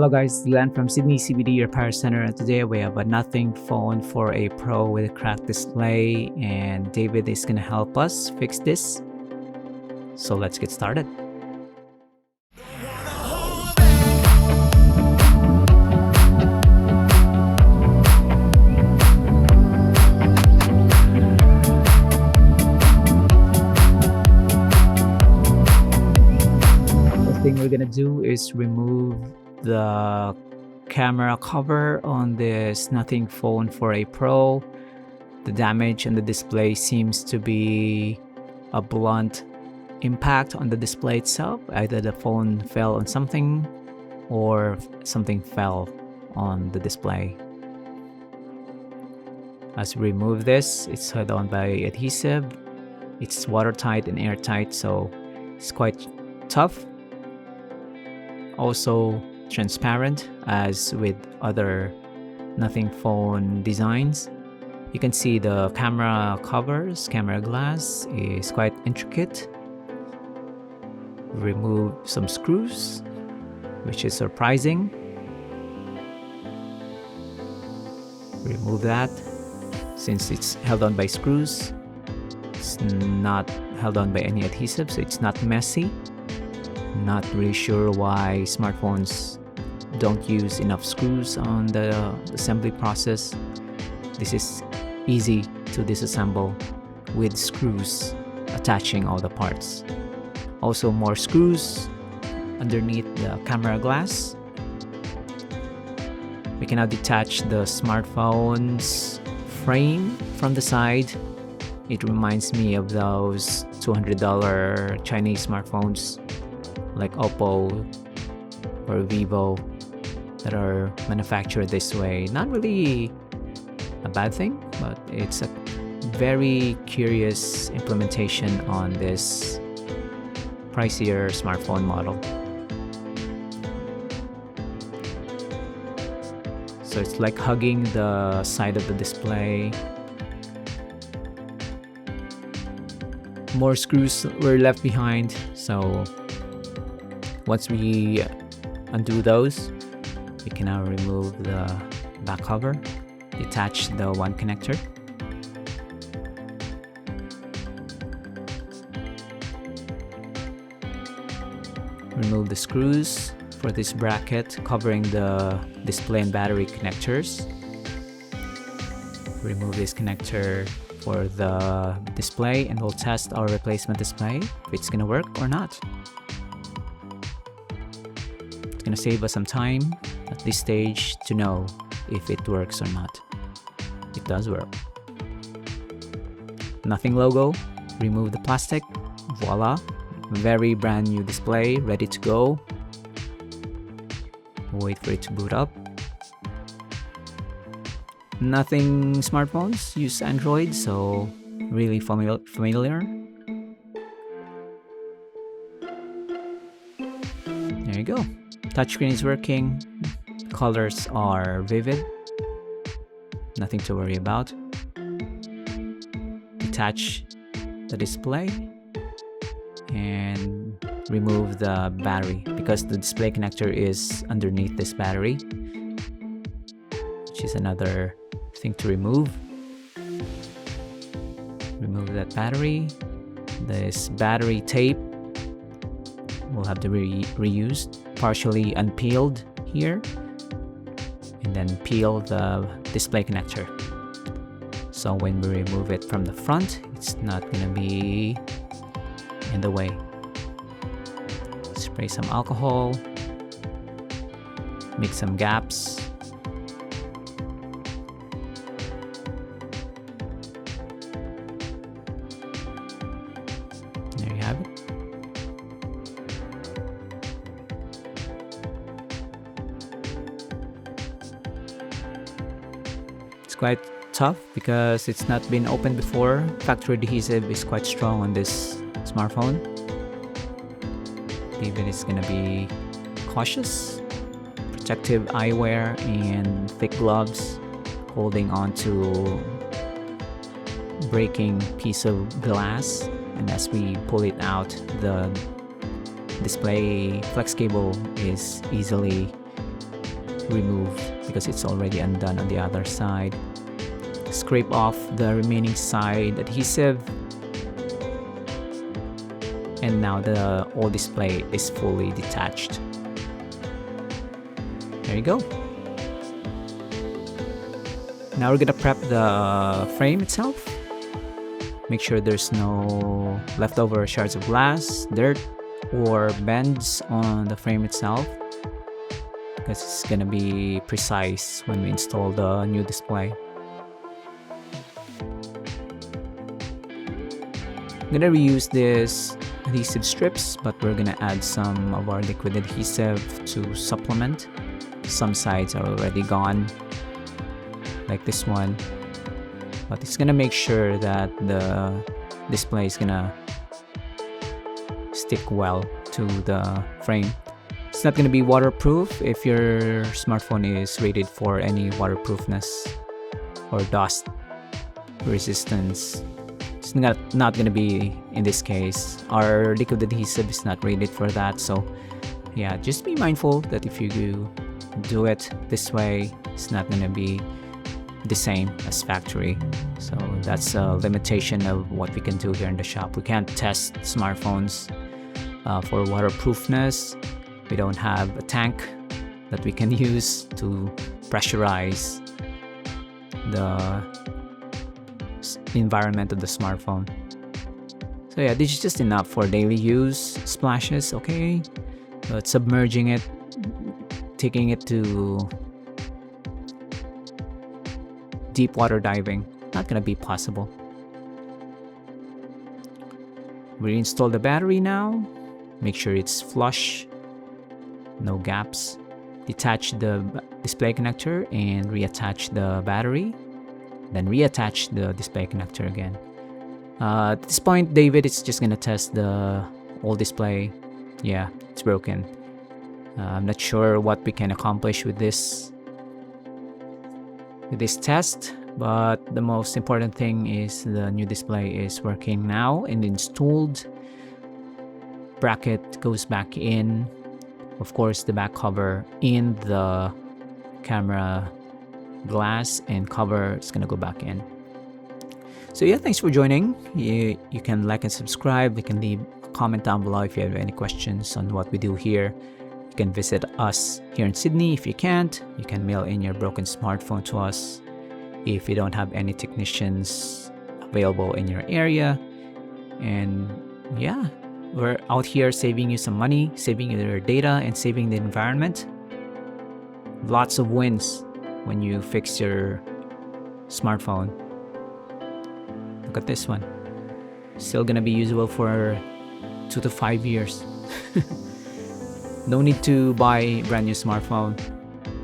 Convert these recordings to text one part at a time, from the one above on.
Hello guys, Dylan from Sydney CBD Repair Centre, and today we have a Nothing phone for a Pro with a cracked display, and David is going to help us fix this. So let's get started. The thing we're going to do is remove the camera cover on this Nothing phone for a Pro. The damage on the display seems to be a blunt impact on the display itself. Either the phone fell on something or something fell on the display. As we remove this, it's held on by adhesive. It's watertight and airtight, so it's quite tough. Also transparent, as with other Nothing phone designs. You can see the camera glass is quite intricate. Remove some screws, which is surprising. Remove that since it's held on by screws. It's not held on by any adhesive, so it's not messy. Not really sure why smartphones don't use enough screws on the assembly process. This is easy to disassemble with screws attaching all the parts. Also more screws underneath the camera glass. We can now detach the smartphone's frame from the side. It reminds me of those $200 Chinese smartphones like Oppo or Vivo that are manufactured this way. Not really a bad thing, but it's a very curious implementation on this pricier smartphone model. So it's like hugging the side of the display. More screws were left behind, so once we undo those, we can now remove the back cover, detach the one connector. Remove the screws for this bracket covering the display and battery connectors. Remove this connector for the display, and we'll test our replacement display if it's gonna work or not. It's gonna save us some time at this stage to know if it works or not. It does work. Nothing logo, remove the plastic, voila, very brand new display, ready to go. Wait for it to boot up. Nothing smartphones use Android, so really familiar. There you go. Touchscreen is working. Colors are vivid. Nothing to worry about. Detach the display and remove the battery because the display connector is underneath this battery, which is another thing to remove. Remove that battery. This battery tape will have to be reused, partially unpeeled here, and then peel the display connector. So when we remove it from the front, it's not gonna be in the way. Spray some alcohol, make some gaps. There you have it. It's quite tough because it's not been opened before. Factory adhesive is quite strong on this smartphone. David is gonna be cautious. Protective eyewear and thick gloves, holding on to breaking piece of glass, and as we pull it out, the display flex cable is easily remove because it's already undone on the other side. Scrape off the remaining side adhesive, and now the old display is fully detached. There you go. Now we're gonna prep the frame itself. Make sure there's no leftover shards of glass, dirt, or bends on the frame itself, because it's gonna be precise when we install the new display. I'm gonna reuse this adhesive strips, but we're gonna add some of our liquid adhesive to supplement. Some sides are already gone, like this one, but it's gonna make sure that the display is gonna stick well to the frame. It's not gonna be waterproof if your smartphone is rated for any waterproofness or dust resistance. It's not gonna be in this case. Our liquid adhesive is not rated for that, so yeah, just be mindful that if you do it this way, it's not gonna be the same as factory. So that's a limitation of what we can do here in the shop. We can't test smartphones for waterproofness. We don't have a tank that we can use to pressurize the environment of the smartphone. So yeah, this is just enough for daily use splashes. Okay, but submerging it, taking it to deep water diving, not gonna be possible. Reinstall the battery now. Make sure it's flush, no gaps. Detach the display connector and reattach the battery, then reattach the display connector again. At this point, David is just gonna test the old display. Yeah, it's broken. I'm not sure what we can accomplish with this test, but the most important thing is the new display is working now and installed. Bracket goes back in. Of course, the back cover in the camera glass and cover is gonna go back in. So yeah, thanks for joining. You can like and subscribe. You can leave a comment down below if you have any questions on what we do here. You can visit us here in Sydney. If you can't, you can mail in your broken smartphone to us if you don't have any technicians available in your area. And yeah, we're out here saving you some money, saving your data, and saving the environment. Lots of wins when you fix your smartphone. Look at this one. Still gonna be usable for 2 to 5 years. No need to buy a brand new smartphone.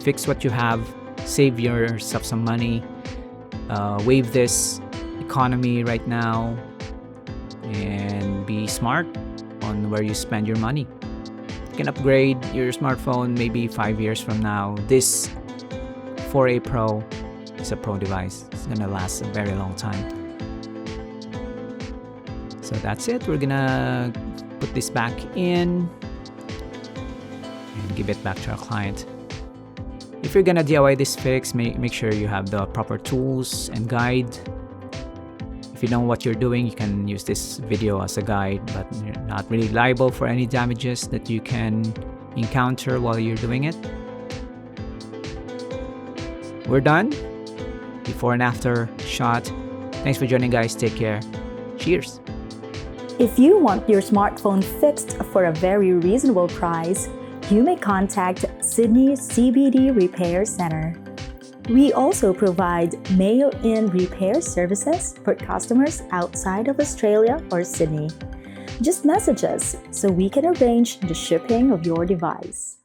Fix what you have, save yourself some money, waive this economy right now, and be smart on where you spend your money. You can upgrade your smartphone maybe 5 years from now. This 4A Pro is a pro device. It's gonna last a very long time. So that's it. We're gonna put this back in and give it back to our client. If you're gonna DIY this fix, make sure you have the proper tools and guide. If you know what you're doing, you can use this video as a guide, but you're not really liable for any damages that you can encounter while you're doing it. We're done. Before and after shot. Thanks for joining, guys. Take care. Cheers. If you want your smartphone fixed for a very reasonable price, you may contact Sydney CBD Repair Centre. We also provide mail-in repair services for customers outside of Australia or Sydney. Just message us so we can arrange the shipping of your device.